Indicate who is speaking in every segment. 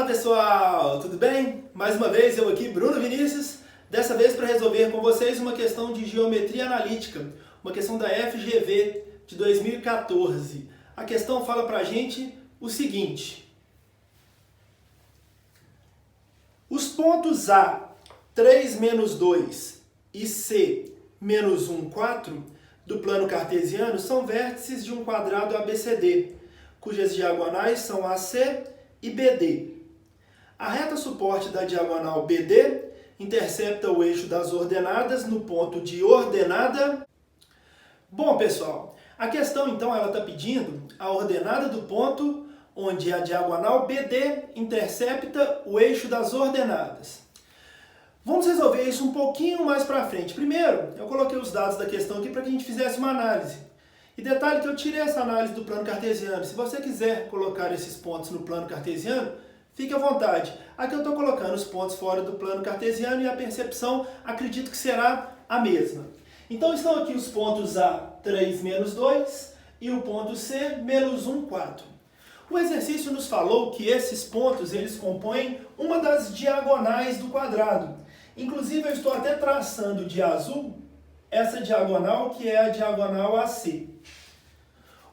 Speaker 1: Fala pessoal, tudo bem? Mais uma vez eu aqui, Bruno Vinícius, dessa vez para resolver com vocês uma questão de geometria analítica, uma questão da FGV de 2014. A questão fala para a gente o seguinte: os pontos A, 3, menos 2 e C, menos 1, 4 do plano cartesiano são vértices de um quadrado ABCD, cujas diagonais são AC e BD. A reta suporte da diagonal BD intercepta o eixo das ordenadas no ponto de ordenada. Bom, pessoal, a questão então ela está pedindo a ordenada do ponto onde a diagonal BD intercepta o eixo das ordenadas. Vamos resolver isso um pouquinho mais para frente. Primeiro, eu coloquei os dados da questão aqui para que a gente fizesse uma análise. E detalhe que eu tirei essa análise do plano cartesiano. Se você quiser colocar esses pontos no plano cartesiano, fique à vontade. Aqui eu estou colocando os pontos fora do plano cartesiano e a percepção acredito que será a mesma. Então estão aqui os pontos A, 3, menos 2 e o ponto C, menos 1, 4. O exercício nos falou que esses pontos eles compõem uma das diagonais do quadrado. Inclusive eu estou até traçando de azul essa diagonal que é a diagonal AC.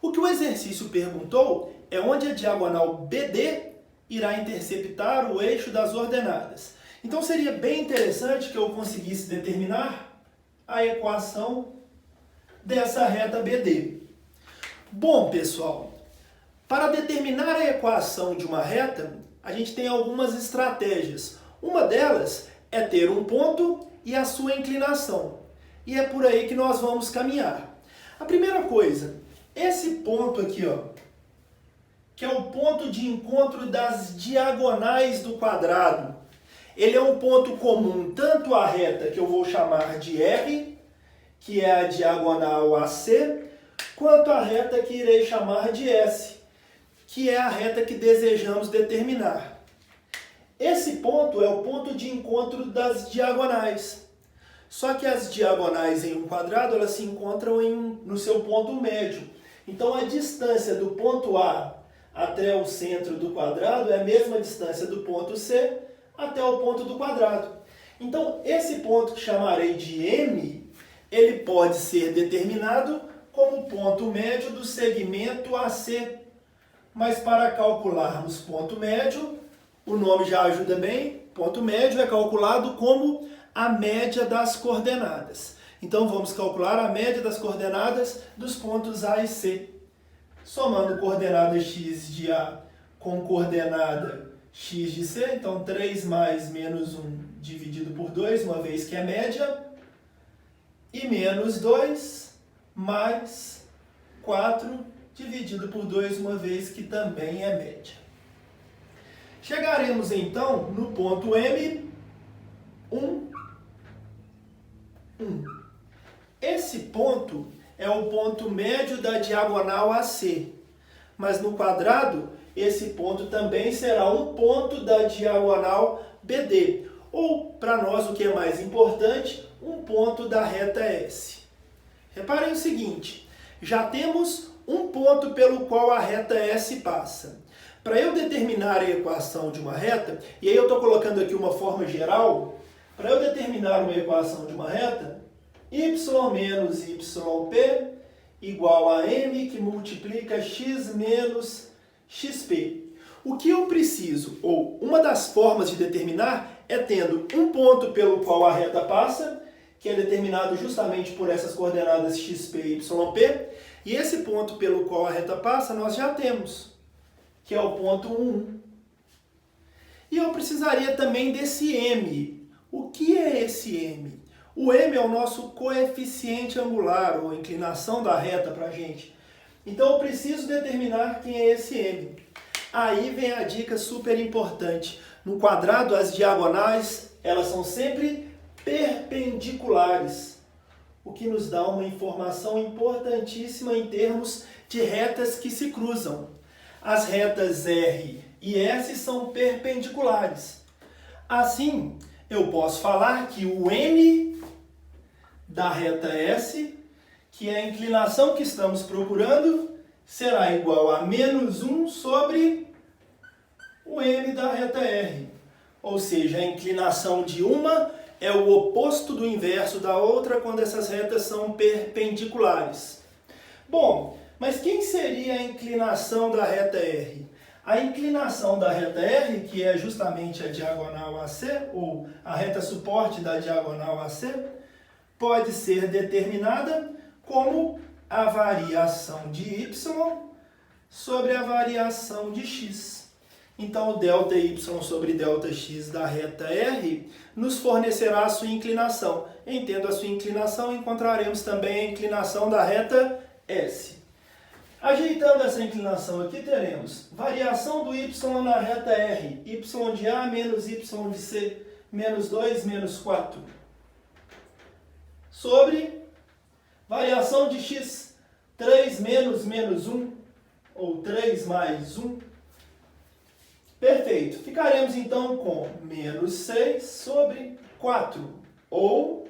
Speaker 1: O que o exercício perguntou é onde a diagonal BD irá interceptar o eixo das ordenadas. Então seria bem interessante que eu conseguisse determinar a equação dessa reta BD. Bom, pessoal, para determinar a equação de uma reta, a gente tem algumas estratégias. Uma delas é ter um ponto e a sua inclinação. E é por aí que nós vamos caminhar. A primeira coisa, esse ponto aqui, ó, que é o ponto de encontro das diagonais do quadrado, ele é um ponto comum tanto à reta que eu vou chamar de R, que é a diagonal AC, quanto à reta que irei chamar de S, que é a reta que desejamos determinar. Esse ponto é o ponto de encontro das diagonais. Só que as diagonais em um quadrado, elas se encontram no seu ponto médio. Então a distância do ponto A até o centro do quadrado é a mesma distância do ponto C até o ponto do quadrado. Então esse ponto que chamarei de M, ele pode ser determinado como ponto médio do segmento AC. Mas para calcularmos ponto médio, o nome já ajuda bem, ponto médio é calculado como a média das coordenadas. Então vamos calcular a média das coordenadas dos pontos A e C. Somando coordenada x de A com coordenada x de C, então 3 mais menos 1 dividido por 2, uma vez que é média, e menos 2 mais 4 dividido por 2, uma vez que também é média. Chegaremos então no ponto M, 1, 1. Esse ponto é o ponto médio da diagonal AC, mas no quadrado esse ponto também será um ponto da diagonal BD, ou para nós o que é mais importante, um ponto da reta S. Reparem o seguinte, já temos um ponto pelo qual a reta S passa. Para eu determinar a equação de uma reta, e aí eu estou colocando aqui uma forma geral, para eu determinar uma equação de uma reta, y menos yp igual a m que multiplica x menos xp. O que eu preciso, ou uma das formas de determinar, é tendo um ponto pelo qual a reta passa, que é determinado justamente por essas coordenadas xp e yp, e esse ponto pelo qual a reta passa nós já temos, que é o ponto 1. E eu precisaria também desse m. O que é esse m? O m é o nosso coeficiente angular, ou inclinação da reta para a gente. Então eu preciso determinar quem é esse m. Aí vem a dica super importante. No quadrado, as diagonais, elas são sempre perpendiculares, o que nos dá uma informação importantíssima em termos de retas que se cruzam. As retas R e S são perpendiculares. Assim, eu posso falar que o M da reta S, que é a inclinação que estamos procurando, será igual a menos 1 sobre o M da reta R. Ou seja, a inclinação de uma é o oposto do inverso da outra quando essas retas são perpendiculares. Bom, mas quem seria a inclinação da reta R? A inclinação da reta R, que é justamente a diagonal AC, ou a reta suporte da diagonal AC, pode ser determinada como a variação de y sobre a variação de x. Então, o ΔY sobre ΔX da reta R nos fornecerá a sua inclinação. Entendo a sua inclinação, encontraremos também a inclinação da reta S. Ajeitando essa inclinação aqui, teremos variação do y na reta R, y de A menos y de C, menos 2, menos 4, sobre variação de x, 3 menos menos 1, ou 3 mais 1. Perfeito. Ficaremos então com menos 6 sobre 4, ou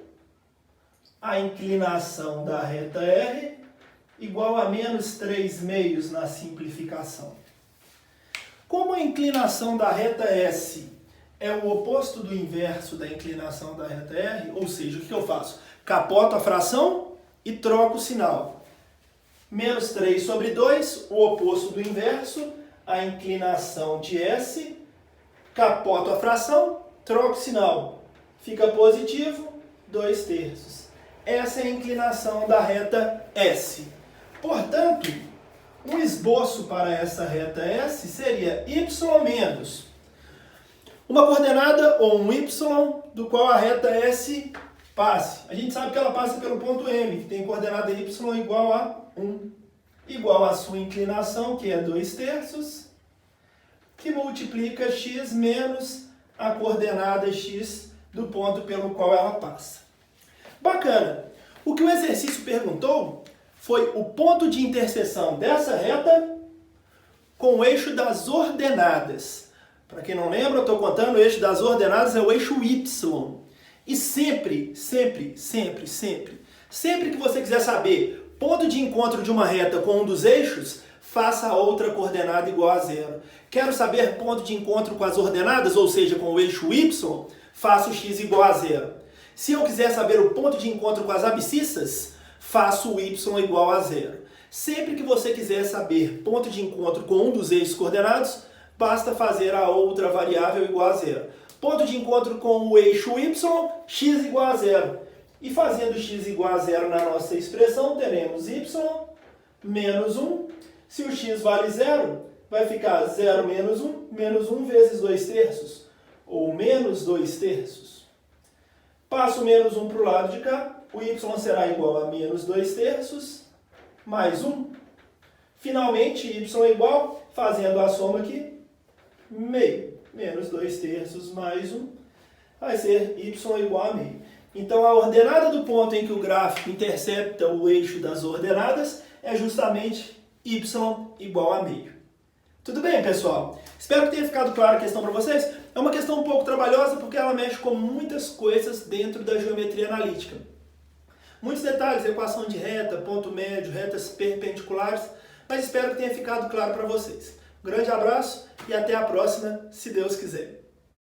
Speaker 1: a inclinação da reta R igual a menos 3 meios na simplificação. Como a inclinação da reta S é o oposto do inverso da inclinação da reta R, ou seja, o que eu faço? Capoto a fração e troco o sinal. Menos 3 sobre 2, o oposto do inverso, a inclinação de S, capoto a fração, troco o sinal. Fica positivo, 2/3. Essa é a inclinação da reta S. Portanto, um esboço para essa reta S seria y menos uma coordenada ou um y do qual a reta S passe. A gente sabe que ela passa pelo ponto M, que tem coordenada y igual a 1, igual a sua inclinação, que é 2/3, que multiplica x menos a coordenada x do ponto pelo qual ela passa. Bacana! O que o exercício perguntou foi o ponto de interseção dessa reta com o eixo das ordenadas. Para quem não lembra, eu estou contando, o eixo das ordenadas é o eixo Y. E sempre que você quiser saber ponto de encontro de uma reta com um dos eixos, faça a outra coordenada igual a 0. Quero saber ponto de encontro com as ordenadas, ou seja, com o eixo Y, faço x igual a 0. Se eu quiser saber o ponto de encontro com as abscissas, faço o y igual a 0. Sempre que você quiser saber ponto de encontro com um dos eixos coordenados, basta fazer a outra variável igual a 0. Ponto de encontro com o eixo y, x igual a 0. E fazendo x igual a 0 na nossa expressão, teremos y menos 1. Se o x vale 0, vai ficar 0 menos 1 vezes 2/3, ou menos 2/3. Passo o menos 1 para o lado de cá, o y será igual a menos 2/3 mais 1. Finalmente, y é igual, fazendo a soma aqui, meio. Menos 2/3 mais 1 vai ser y igual a meio. Então, a ordenada do ponto em que o gráfico intercepta o eixo das ordenadas é justamente y igual a meio. Tudo bem, pessoal? Espero que tenha ficado clara a questão para vocês. É uma questão um pouco trabalhosa porque ela mexe com muitas coisas dentro da geometria analítica. Muitos detalhes, equação de reta, ponto médio, retas perpendiculares, mas espero que tenha ficado claro para vocês. Um grande abraço e até a próxima, se Deus quiser.